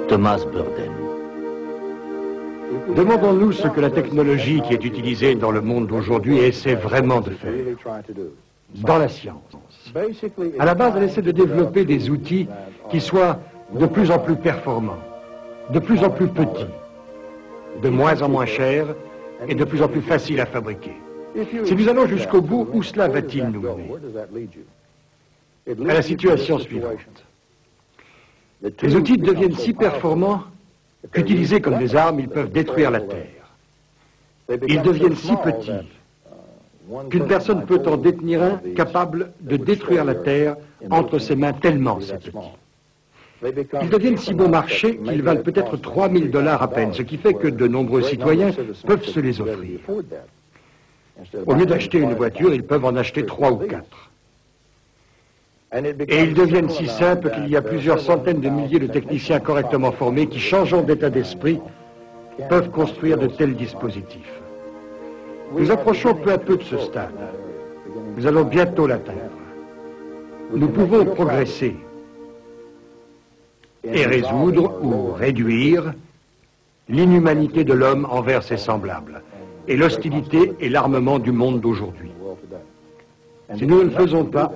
Thomas Burdен. Demandons-nous ce que la technologie qui est utilisée dans le monde d'aujourd'hui essaie vraiment de faire. Dans la science. À la base, elle essaie de développer des outils qui soient de plus en plus performants, de plus en plus petits, de moins en moins chers et de plus en plus faciles à fabriquer. Si nous allons jusqu'au bout, où cela va-t-il nous mener? À la situation suivante. Les outils deviennent si performants qu'utilisés comme des armes, ils peuvent détruire la Terre. Ils deviennent si petits qu'une personne peut en détenir un capable de détruire la Terre entre ses mains tellement c'est petit. Ils deviennent si bon marché qu'ils valent peut-être 3 000 $ à peine, ce qui fait que de nombreux citoyens peuvent se les offrir. Au lieu d'acheter une voiture, ils peuvent en acheter 3 ou 4. Et ils deviennent si simples qu'il y a plusieurs centaines de milliers de techniciens correctement formés qui, changeant d'état d'esprit, peuvent construire de tels dispositifs. Nous approchons peu à peu de ce stade. Nous allons bientôt l'atteindre. Nous pouvons progresser et résoudre ou réduire l'inhumanité de l'homme envers ses semblables et l'hostilité et l'armement du monde d'aujourd'hui. Si nous ne le faisons pas,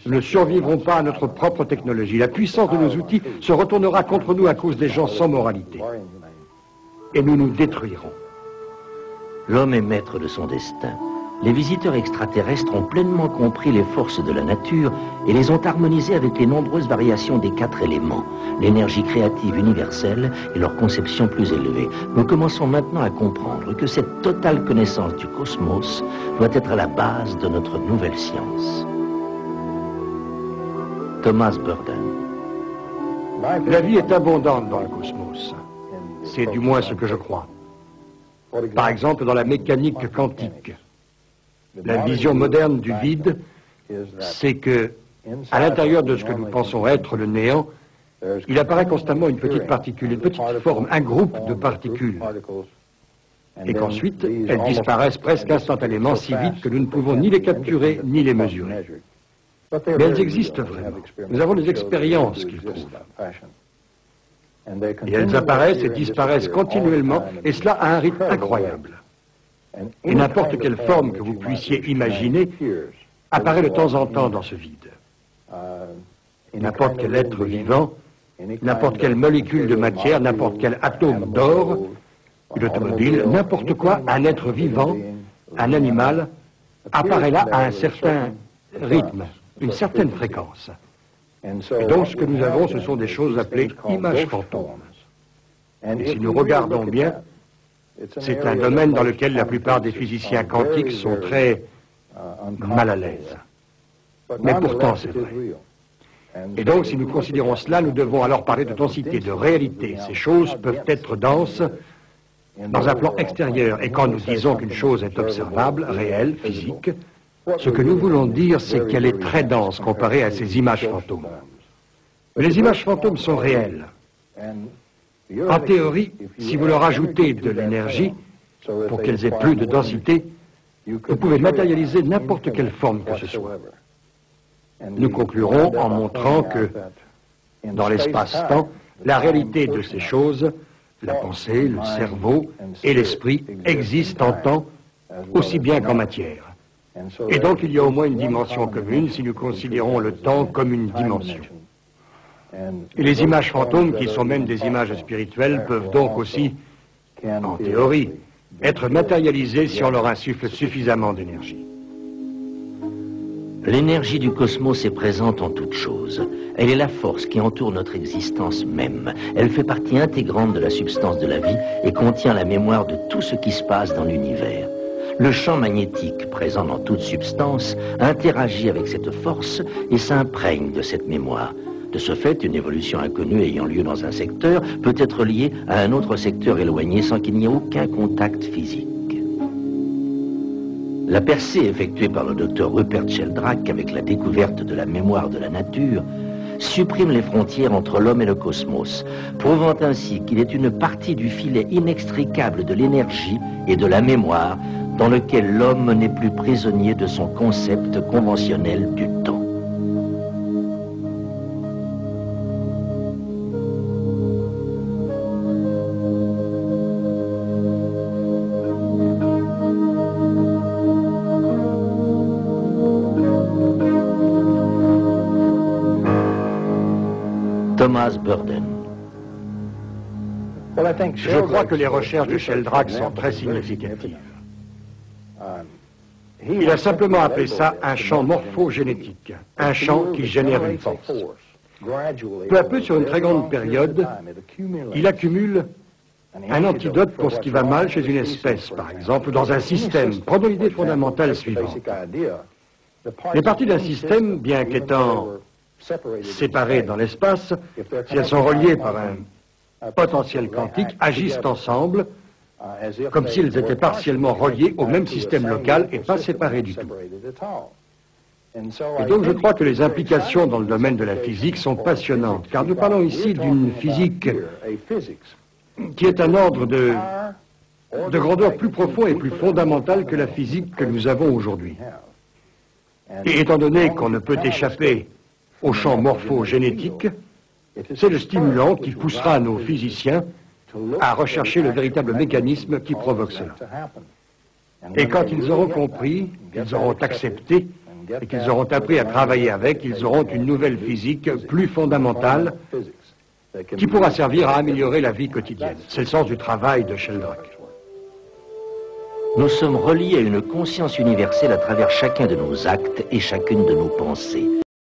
nous ne survivrons pas à notre propre technologie. La puissance de nos outils se retournera contre nous à cause des gens sans moralité. Et nous nous détruirons. L'homme est maître de son destin. Les visiteurs extraterrestres ont pleinement compris les forces de la nature et les ont harmonisées avec les nombreuses variations des 4 éléments, l'énergie créative universelle et leur conception plus élevée. Nous commençons maintenant à comprendre que cette totale connaissance du cosmos doit être à la base de notre nouvelle science. Thomas Burdен. La vie est abondante dans le cosmos. C'est du moins ce que je crois. Par exemple, dans la mécanique quantique. La vision moderne du vide, c'est que, à l'intérieur de ce que nous pensons être le néant, il apparaît constamment une petite particule, une petite forme, un groupe de particules. Et qu'ensuite, elles disparaissent presque instantanément, si vite que nous ne pouvons ni les capturer, ni les mesurer. Mais elles existent vraiment. Nous avons des expériences qu'ils prouvent. Et elles apparaissent et disparaissent continuellement, et cela à un rythme incroyable. Et n'importe quelle forme que vous puissiez imaginer apparaît de temps en temps dans ce vide. N'importe quel être vivant, n'importe quelle molécule de matière, n'importe quel atome d'or, une automobile, n'importe quoi, un être vivant, un animal, apparaît là à un certain rythme, une certaine fréquence. Et donc ce que nous avons, ce sont des choses appelées images fantômes. Et si nous regardons bien, c'est un domaine dans lequel la plupart des physiciens quantiques sont très mal à l'aise. Mais pourtant, c'est vrai. Et donc, si nous considérons cela, nous devons alors parler de densité, de réalité. Ces choses peuvent être denses dans un plan extérieur. Et quand nous disons qu'une chose est observable, réelle, physique, ce que nous voulons dire, c'est qu'elle est très dense comparée à ces images fantômes. Mais les images fantômes sont réelles. En théorie, si vous leur ajoutez de l'énergie, pour qu'elles aient plus de densité, vous pouvez matérialiser n'importe quelle forme que ce soit. Nous conclurons en montrant que, dans l'espace-temps, la réalité de ces choses, la pensée, le cerveau et l'esprit existent en temps aussi bien qu'en matière. Et donc il y a au moins une dimension commune si nous considérons le temps comme une dimension. Et les images fantômes, qui sont même des images spirituelles, peuvent donc aussi, en théorie, être matérialisées si on leur insuffle suffisamment d'énergie. L'énergie du cosmos est présente en toutes choses. Elle est la force qui entoure notre existence même. Elle fait partie intégrante de la substance de la vie et contient la mémoire de tout ce qui se passe dans l'univers. Le champ magnétique, présent dans toute substance, interagit avec cette force et s'imprègne de cette mémoire. De ce fait, une évolution inconnue ayant lieu dans un secteur peut être liée à un autre secteur éloigné sans qu'il n'y ait aucun contact physique. La percée effectuée par le docteur Rupert Sheldrake avec la découverte de la mémoire de la nature supprime les frontières entre l'homme et le cosmos, prouvant ainsi qu'il est une partie du filet inextricable de l'énergie et de la mémoire dans lequel l'homme n'est plus prisonnier de son concept conventionnel du temps. Thomas Burden. Je crois que les recherches de Sheldrake sont très significatives. Il a simplement appelé ça un champ morphogénétique, un champ qui génère une force. Peu à peu, sur une très grande période, il accumule un antidote pour ce qui va mal chez une espèce, par exemple, dans un système. Prenons l'idée fondamentale suivante. Les parties d'un système, bien qu'étant séparées dans l'espace, si elles sont reliées par un potentiel quantique, agissent ensemble comme s'ils étaient partiellement reliés au même système local et pas séparés du tout. Et donc je crois que les implications dans le domaine de la physique sont passionnantes, car nous parlons ici d'une physique qui est un ordre de grandeur plus profond et plus fondamental que la physique que nous avons aujourd'hui. Et étant donné qu'on ne peut échapper au champ morphogénétique, c'est le stimulant qui poussera nos physiciens à rechercher le véritable mécanisme qui provoque cela. Et quand ils auront compris, ils auront accepté, et qu'ils auront appris à travailler avec, ils auront une nouvelle physique plus fondamentale qui pourra servir à améliorer la vie quotidienne. C'est le sens du travail de Sheldrake. Nous sommes reliés à une conscience universelle à travers chacun de nos actes et chacune de nos pensées.